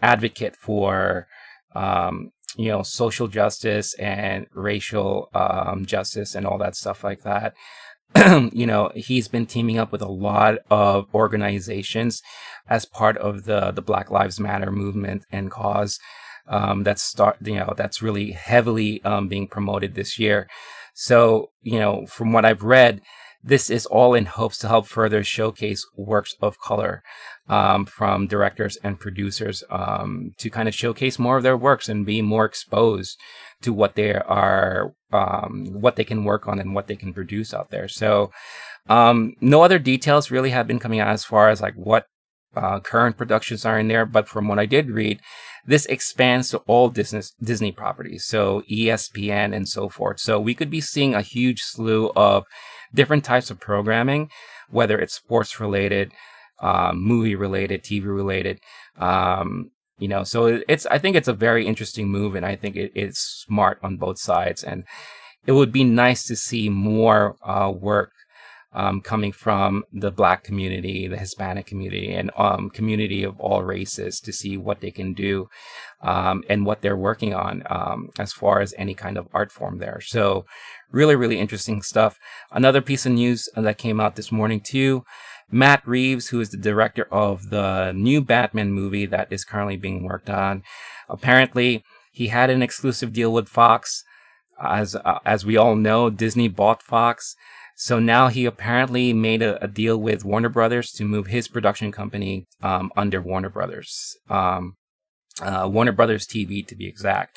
advocate for social justice and racial justice and all that stuff like that. He's been teaming up with a lot of organizations as part of the Black Lives Matter movement and cause that's really heavily being promoted this year. So, from what I've read, this is all in hopes to help further showcase works of color from directors and producers to kind of showcase more of their works and be more exposed to what they are, what they can work on and what they can produce out there. So no other details really have been coming out as far as like what current productions are in there. But from what I did read, this expands to all Disney properties, so ESPN and so forth. So we could be seeing a huge slew of different types of programming, whether it's sports related, movie related, TV related. So I think it's a very interesting move, and I think it's smart on both sides. And it would be nice to see more work coming from the Black community, the Hispanic community, and community of all races to see what they can do and what they're working on as far as any kind of art form there. So really, really interesting stuff. Another piece of news that came out this morning too, Matt Reeves, who is the director of the new Batman movie that is currently being worked on, apparently he had an exclusive deal with Fox. As we all know, Disney bought Fox. So now he apparently made a deal with Warner Brothers to move his production company under Warner Brothers. Warner Brothers TV to be exact.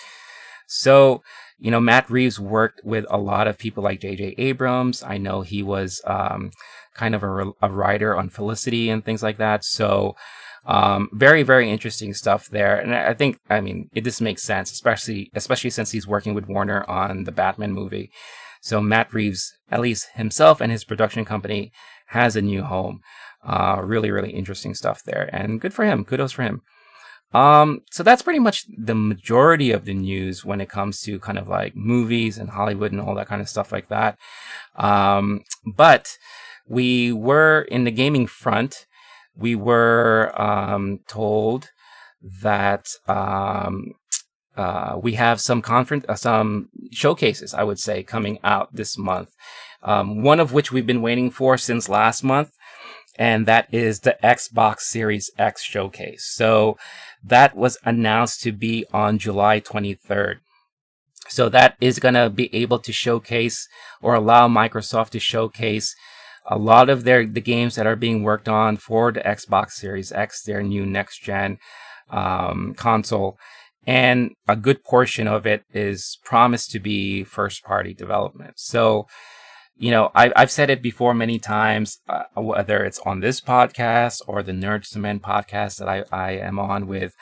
So, Matt Reeves worked with a lot of people like J.J. Abrams. I know he was kind of a writer on Felicity and things like that. So, very, very interesting stuff there. And I think, it just makes sense, especially since he's working with Warner on the Batman movie. So Matt Reeves, at least himself and his production company, has a new home. Really, really interesting stuff there. And good for him. Kudos for him. So that's pretty much the majority of the news when it comes to kind of like movies and Hollywood and all that kind of stuff like that. But we were in the gaming front. We were told that we have some showcases, I would say, coming out this month. One of which we've been waiting for since last month, and that is the Xbox Series X showcase. So that was announced to be on July 23rd. So that is going to be able to showcase or allow Microsoft to showcase a lot of the games that are being worked on for the Xbox Series X, their new next-gen console. And a good portion of it is promised to be first-party development. So, I've said it before many times, whether it's on this podcast or the Nerds to Men podcast that I am on with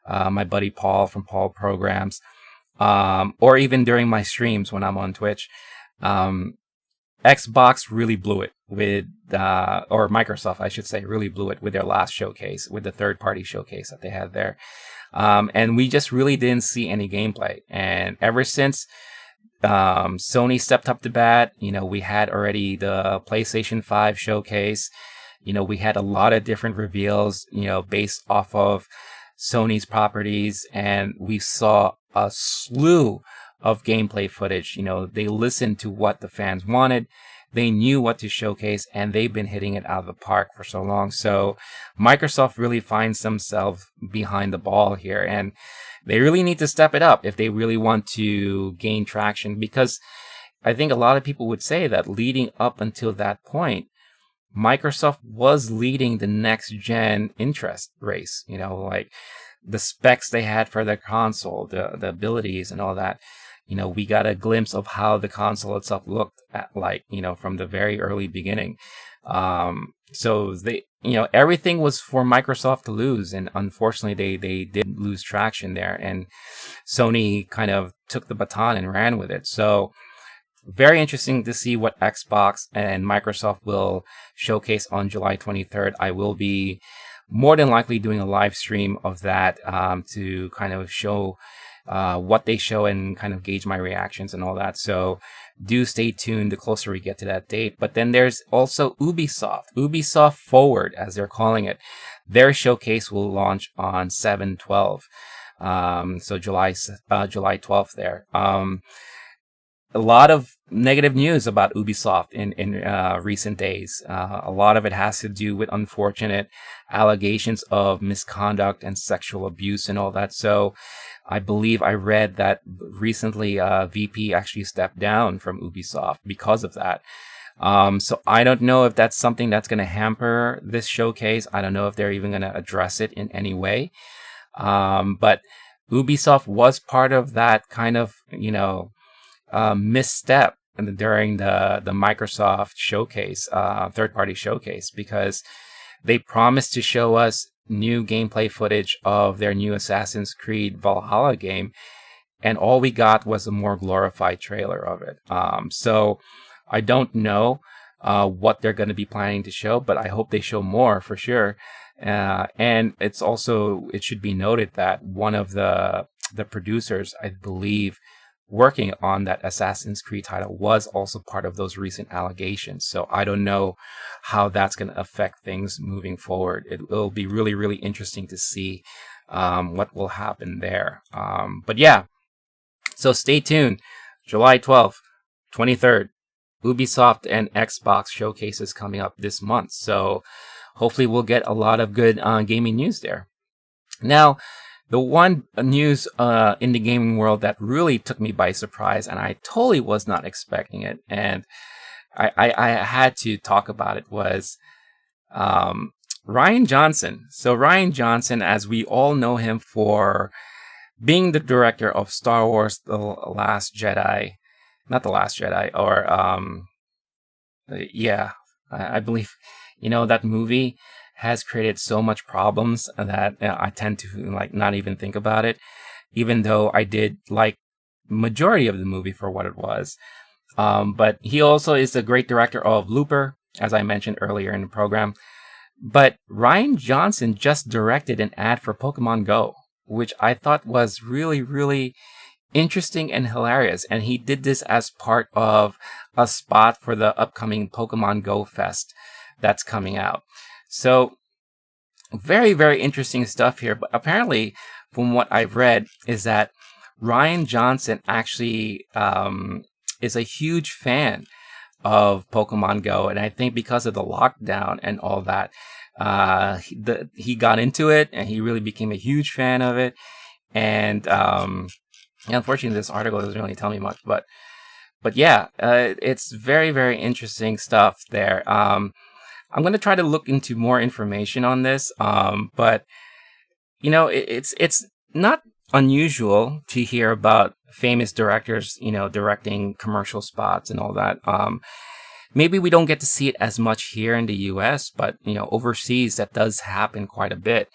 my buddy Paul from Paul Programs, or even during my streams when I'm on Twitch. Xbox really blew it with, or Microsoft, I should say, really blew it with their last showcase, with the third-party showcase that they had there. And we just really didn't see any gameplay. And ever since Sony stepped up to bat, we had already the PlayStation 5 showcase. We had a lot of different reveals, based off of Sony's properties, and we saw a slew of gameplay footage. They listened to what the fans wanted. They knew what to showcase, and they've been hitting it out of the park for so long. So Microsoft really finds themselves behind the ball here, and they really need to step it up if they really want to gain traction, because I think a lot of people would say that leading up until that point, Microsoft was leading the next gen interest race, like the specs they had for their console, the abilities and all that. We got a glimpse of how the console itself looked from the very early beginning. So they, everything was for Microsoft to lose. And unfortunately, they did lose traction there. And Sony kind of took the baton and ran with it. So very interesting to see what Xbox and Microsoft will showcase on July 23rd. I will be more than likely doing a live stream of that to kind of show what they show and kind of gauge my reactions and all that. So do stay tuned the closer we get to that date. But then there's also Ubisoft Forward, as they're calling it. Their showcase will launch on 7/12. So July 12th there. A lot of negative news about Ubisoft in recent days. A lot of it has to do with unfortunate allegations of misconduct and sexual abuse and all that. So I believe I read that recently VP actually stepped down from Ubisoft because of that. So I don't know if that's something that's going to hamper this showcase. I don't know if they're even going to address it in any way. But Ubisoft was part of that kind of, misstep during the Microsoft showcase, third-party showcase, because they promised to show us new gameplay footage of their new Assassin's Creed Valhalla game, and all we got was a more glorified trailer of it. So I don't know what they're going to be planning to show, but I hope they show more for sure. And it should be noted that one of the producers, I believe, working on that Assassin's Creed title was also part of those recent allegations. So I don't know how that's going to affect things moving forward. It will be really, really interesting to see what will happen there. But yeah, so stay tuned. July 12th, 23rd. Ubisoft and Xbox showcases coming up this month. So hopefully we'll get a lot of good gaming news there. Now, the one news in the gaming world that really took me by surprise, and I totally was not expecting it, and I had to talk about it, was Rian Johnson. So Rian Johnson, as we all know him for being the director of Star Wars: The Last Jedi, not The Last Jedi, or I believe, that movie has created so much problems that I tend to like not even think about it, even though I did like majority of the movie for what it was. But he also is a great director of Looper, as I mentioned earlier in the program. But Rian Johnson just directed an ad for Pokemon Go, which I thought was really, really interesting and hilarious. And he did this as part of a spot for the upcoming Pokemon Go Fest that's coming out. So very, very interesting stuff here. But apparently, from what I've read, is that Rian Johnson actually is a huge fan of Pokemon Go, and I think because of the lockdown and all that, he got into it, and he really became a huge fan of it. And unfortunately, this article doesn't really tell me much, but yeah, it's very, very interesting stuff there. I'm going to try to look into more information on this, but it's not unusual to hear about famous directors, directing commercial spots and all that. Maybe we don't get to see it as much here in the US, but, overseas that does happen quite a bit.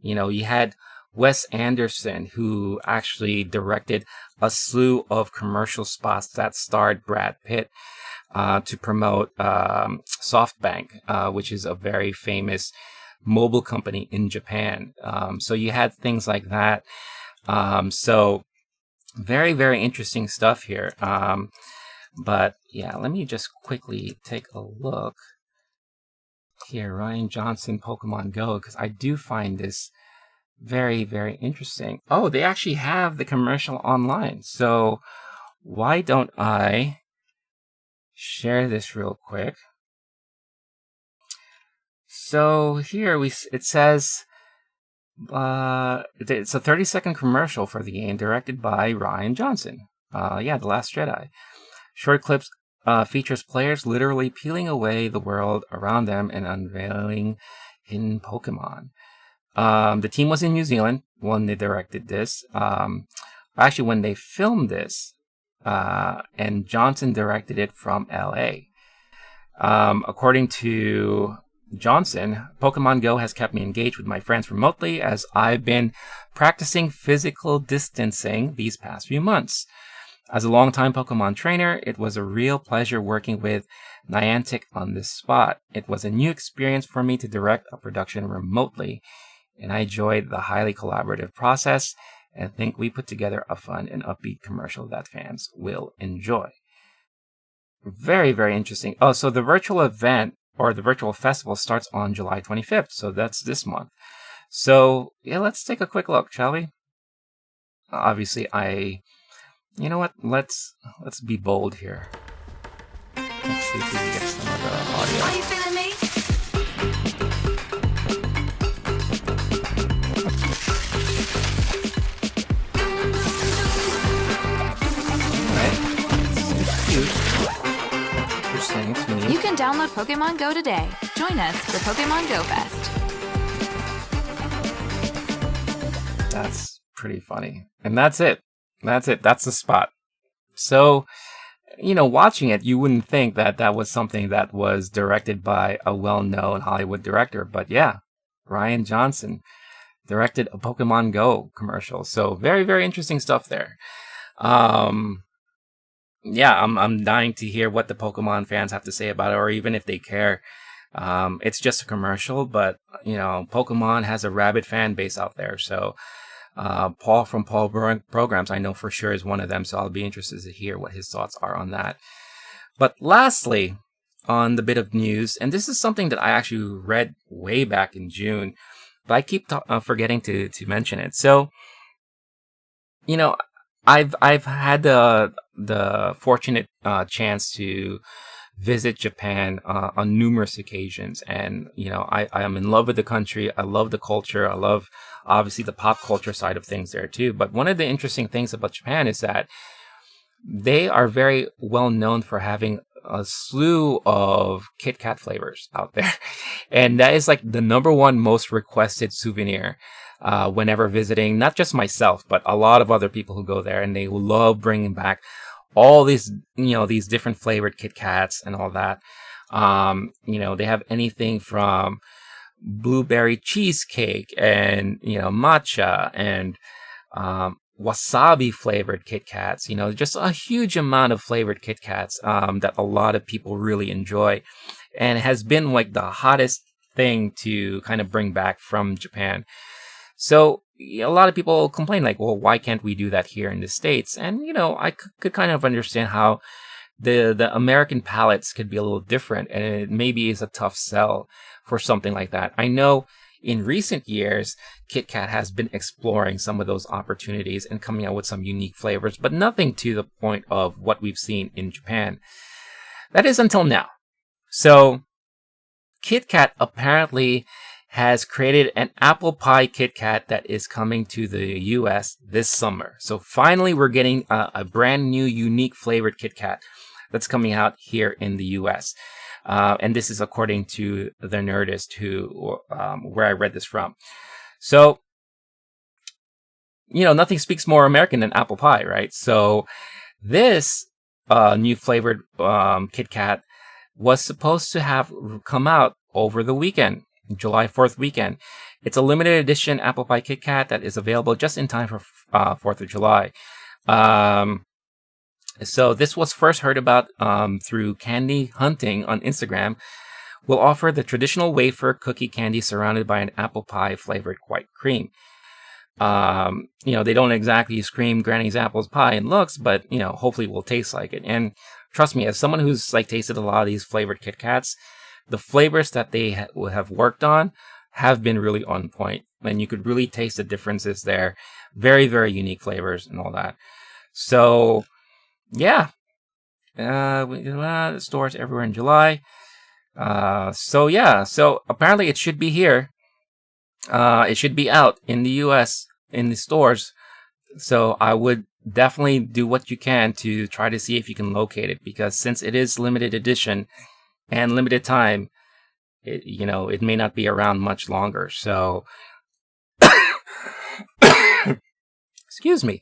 You had Wes Anderson, who actually directed a slew of commercial spots that starred Brad Pitt to promote SoftBank, which is a very famous mobile company in Japan. So you had things like that. So very, very interesting stuff here. But yeah, let me just quickly take a look here. Rian Johnson, Pokemon Go, because I do find this very, very interesting. Oh, they actually have the commercial online. So why don't I share this real quick? So here it says it's a 30-second commercial for the game directed by Rian Johnson. The Last Jedi. Short clips features players literally peeling away the world around them and unveiling hidden Pokemon. The team was in New Zealand when they directed this. Actually, when they filmed this, and Johnson directed it from LA. According to Johnson, Pokemon Go has kept me engaged with my friends remotely as I've been practicing physical distancing these past few months. As a longtime Pokemon trainer, it was a real pleasure working with Niantic on this spot. It was a new experience for me to direct a production remotely, and I enjoyed the highly collaborative process and think we put together a fun and upbeat commercial that fans will enjoy. Very, very interesting. Oh, so the virtual event or the virtual festival starts on July 25th, so that's this month. So, yeah, let's take a quick look, shall we? Obviously, you know what? Let's be bold here. Let's see if we can get some of the audio. Are you feeling me? Alright. It's cute. Interesting. It's neat. You can download Pokemon Go today. Join us for Pokemon Go Fest. That's pretty funny. And that's it. That's the spot. So, watching it, you wouldn't think that that was something that was directed by a well-known Hollywood director. But yeah, Rian Johnson directed a Pokemon Go commercial. So very, very interesting stuff there. I'm dying to hear what the Pokemon fans have to say about it, or even if they care. It's just a commercial, but, Pokemon has a rabid fan base out there. So Paul from Paul Programs, I know for sure, is one of them, so I'll be interested to hear what his thoughts are on that. But lastly, on the bit of news, and this is something that I actually read way back in June, but I keep forgetting to mention it. So, I've had the fortunate chance to visit Japan on numerous occasions, and I am in love with the country. I love the culture. I love obviously the pop culture side of things there too. But one of the interesting things about Japan is that they are very well known for having a slew of Kit Kat flavors out there, and that is like the number one most requested souvenir whenever visiting. Not just myself, but a lot of other people who go there, and they love bringing back all these, these different flavored Kit Kats and all that. They have anything from blueberry cheesecake and, matcha and wasabi flavored Kit Kats, just a huge amount of flavored Kit Kats that a lot of people really enjoy, and has been like the hottest thing to kind of bring back from Japan. So a lot of people complain like, well, why can't we do that here in the States? And, I could kind of understand how the American palates could be a little different, and it maybe is a tough sell for something like that. I know in recent years, Kit Kat has been exploring some of those opportunities and coming out with some unique flavors, but nothing to the point of what we've seen in Japan. That is until now. So Kit Kat apparently has created an apple pie Kit Kat that is coming to the US this summer. So finally, we're getting a brand new, unique flavored Kit Kat that's coming out here in the US. And this is according to the Nerdist, where I read this from. So, nothing speaks more American than apple pie, right? So this new flavored Kit Kat was supposed to have come out over the weekend. July 4th weekend. It's a limited edition apple pie Kit Kat that is available just in time for 4th of July. So this was first heard about through Candy Hunting on Instagram. Will offer the traditional wafer cookie candy surrounded by an apple pie flavored white cream. They don't exactly scream Granny's apples pie in looks, but hopefully it will taste like it. And trust me, as someone who's like tasted a lot of these flavored Kit Kats, the flavors that they have worked on have been really on point, and you could really taste the differences there. Very, very unique flavors and all that. So, yeah, stores everywhere in July. So apparently it should be here. It should be out in the US in the stores. So I would definitely do what you can to try to see if you can locate it, because since it is limited edition and limited time, it may not be around much longer. So, excuse me.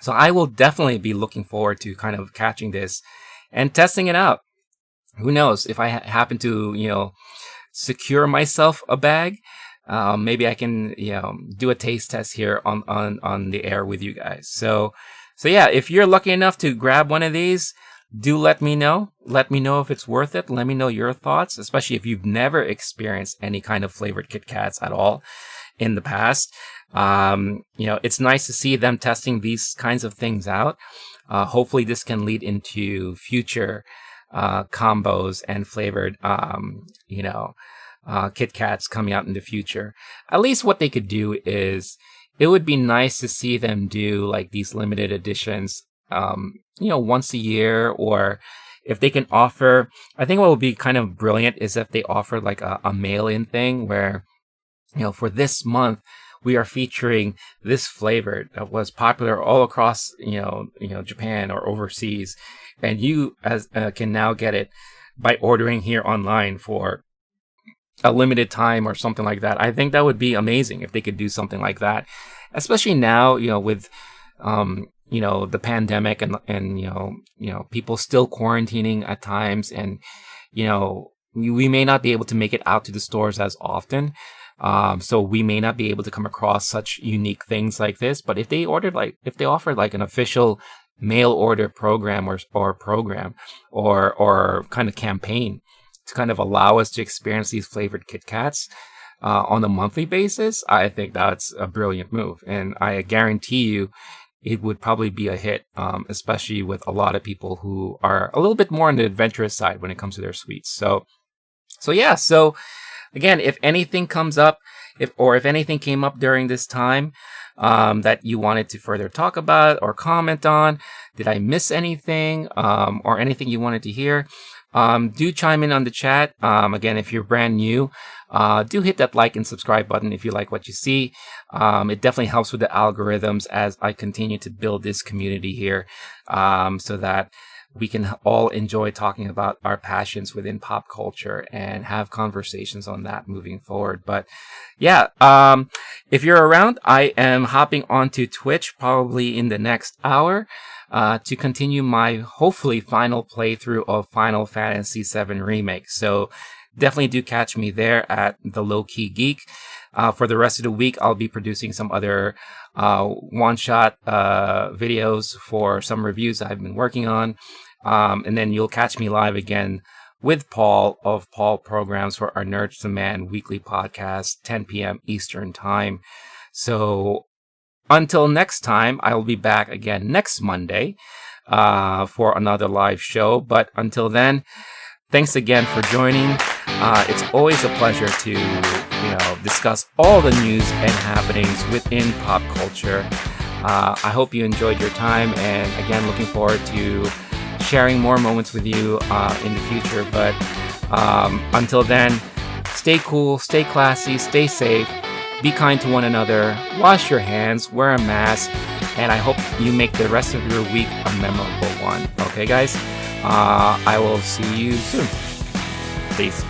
So I will definitely be looking forward to kind of catching this and testing it out. Who knows, if I happen to, secure myself a bag, maybe I can, do a taste test here on the air with you guys. So yeah, if you're lucky enough to grab one of these, do let me know. Let me know if it's worth it. Let me know your thoughts, especially if you've never experienced any kind of flavored Kit Kats at all in the past. It's nice to see them testing these kinds of things out. Hopefully this can lead into future combos and flavored, Kit Kats coming out in the future. At least what they could do is, it would be nice to see them do like these limited editions, once a year, or if they can offer, I think what would be kind of brilliant is if they offer like a mail-in thing where, for this month, we are featuring this flavor that was popular all across, Japan or overseas, and you can now get it by ordering here online for a limited time or something like that. I think that would be amazing if they could do something like that, especially now, with the pandemic and people still quarantining at times, and we may not be able to make it out to the stores as often. So we may not be able to come across such unique things like this. But if they offered like an official mail order program or program or kind of campaign to kind of allow us to experience these flavored Kit Kats on a monthly basis, I think that's a brilliant move. And I guarantee you it would probably be a hit, especially with a lot of people who are a little bit more on the adventurous side when it comes to their sweets. So again, if anything comes up, if anything came up during this time, that you wanted to further talk about or comment on. Did I miss anything or anything you wanted to hear? Do chime in on the chat. Again, if you're brand new, do hit that like and subscribe button if you like what you see. It definitely helps with the algorithms as I continue to build this community here, so that we can all enjoy talking about our passions within pop culture and have conversations on that moving forward. But yeah, if you're around, I am hopping onto Twitch probably in the next hour to continue my hopefully final playthrough of Final Fantasy VII Remake. So definitely do catch me there at the LOWKEY GEEK. For the rest of the week, I'll be producing some other one-shot videos for some reviews I've been working on. And then you'll catch me live again with Paul of Paul Programs for our Nerds to Man weekly podcast, 10 p.m. Eastern Time. So until next time, I'll be back again next Monday for another live show. But until then, thanks again for joining. It's always a pleasure to discuss all the news and happenings within pop culture. I hope you enjoyed your time, and again, looking forward to sharing more moments with you in the future. But until then, stay cool, stay classy, stay safe, be kind to one another, wash your hands, wear a mask, and I hope you make the rest of your week a memorable one. Okay, guys? I will see you soon. Peace.